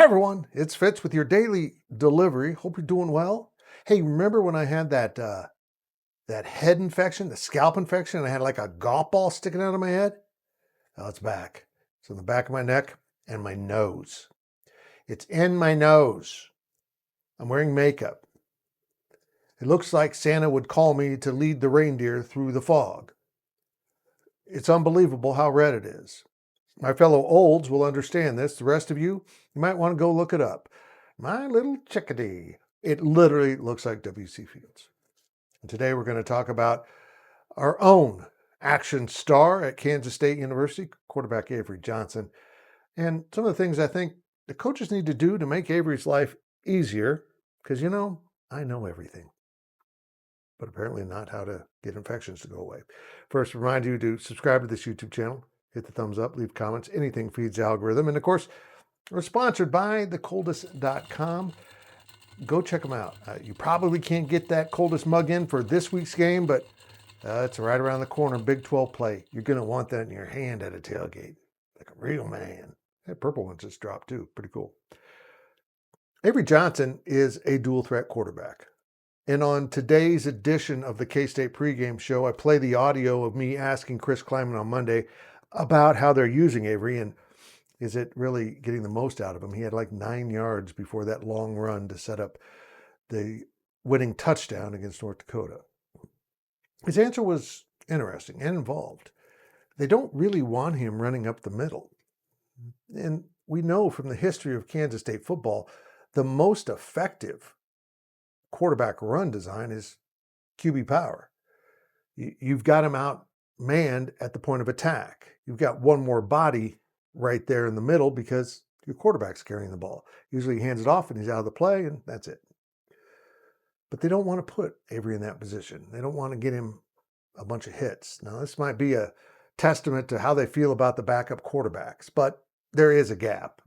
Hi everyone, it's Fitz with your daily delivery. Hope you're doing well. Hey, remember when I had that head infection, the scalp infection, and I had like a golf ball sticking out of my head? Oh, it's back. It's in the back of my neck and my nose. It's in my nose. I'm wearing makeup. It looks like Santa would call me to lead the reindeer through the fog. It's unbelievable how red it is. My fellow olds will understand this. The rest of you, you might want to go look it up. My little chickadee. It literally looks like W.C. Fields. And today we're going to talk about our own action star at Kansas State University, quarterback Avery Johnson, and some of the things I think the coaches need to do to make Avery's life easier, because, I know everything, but apparently not how to get infections to go away. First, remind you to subscribe to this YouTube channel, hit the thumbs up, leave comments, anything feeds the algorithm. And of course, we're sponsored by thecoldest.com. Go check them out. You probably can't get that coldest mug in for this week's game, but it's right around the corner, Big 12 play. You're going to want that in your hand at a tailgate, like a real man. That purple one just dropped too. Pretty cool. Avery Johnson is a dual threat quarterback. And on today's edition of the K-State pregame show, I play the audio of me asking Chris Klieman on Monday about how they're using Avery and is it really getting the most out of him. He had like 9 yards before that long run to set up the winning touchdown against North Dakota. His answer was interesting and involved. They don't really want him running up the middle. And we know from the history of Kansas State football, the most effective quarterback run design is QB power. You've got him out manned at the point of attack. You've got one more body right there in the middle because your quarterback's carrying the ball. Usually he hands it off and he's out of the play and that's it. But they don't want to put Avery in that position. They don't want to get him a bunch of hits. Now, this might be a testament to how they feel about the backup quarterbacks, but there is a gap.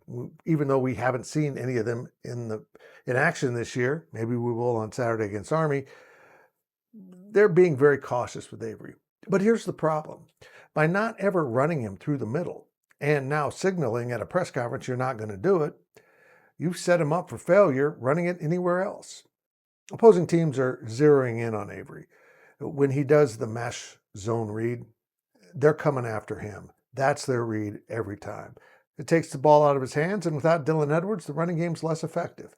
Even though we haven't seen any of them in action this year, maybe we will on Saturday against Army, they're being very cautious with Avery. But here's the problem. By not ever running him through the middle and now signaling at a press conference you're not going to do it, you've set him up for failure running it anywhere else. Opposing teams are zeroing in on Avery. When he does the mesh zone read, they're coming after him. That's their read every time. It takes the ball out of his hands, and without Dylan Edwards, the running game's less effective.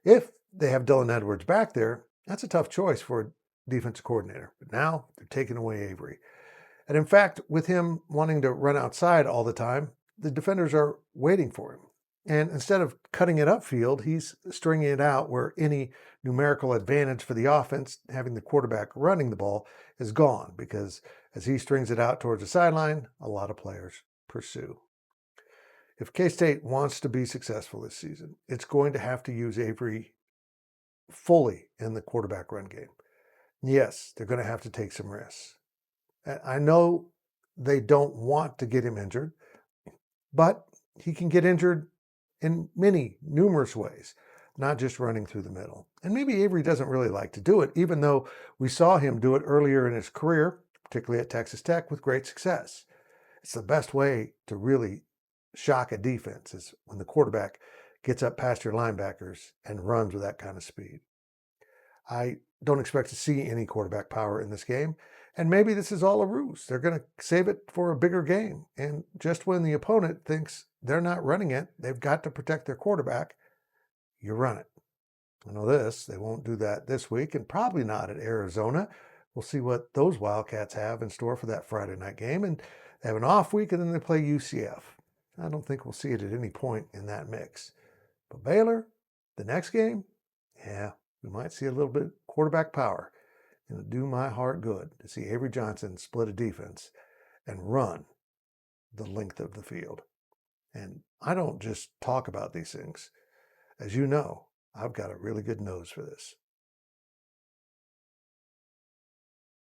If they have Dylan Edwards back there, that's a tough choice for a defensive coordinator. But now they're taking away Avery. And in fact, with him wanting to run outside all the time, the defenders are waiting for him. And instead of cutting it upfield, he's stringing it out where any numerical advantage for the offense, having the quarterback running the ball, is gone because as he strings it out towards the sideline, a lot of players pursue. If K-State wants to be successful this season, it's going to have to use Avery fully in the quarterback run game. Yes, they're going to have to take some risks. I know they don't want to get him injured, but he can get injured in numerous ways, not just running through the middle. And maybe Avery doesn't really like to do it, even though we saw him do it earlier in his career, particularly at Texas Tech, with great success. It's the best way to really shock a defense is when the quarterback gets up past your linebackers and runs with that kind of speed. I don't expect to see any quarterback power in this game. And maybe this is all a ruse. They're going to save it for a bigger game. And just when the opponent thinks they're not running it, they've got to protect their quarterback, you run it. I know this. They won't do that this week and probably not at Arizona. We'll see what those Wildcats have in store for that Friday night game. And they have an off week and then they play UCF. I don't think we'll see it at any point in that mix. But Baylor, the next game, yeah, we might see a little bit of quarterback power. It'll do my heart good to see Avery Johnson split a defense and run the length of the field. And I don't just talk about these things. As you know, I've got a really good nose for this.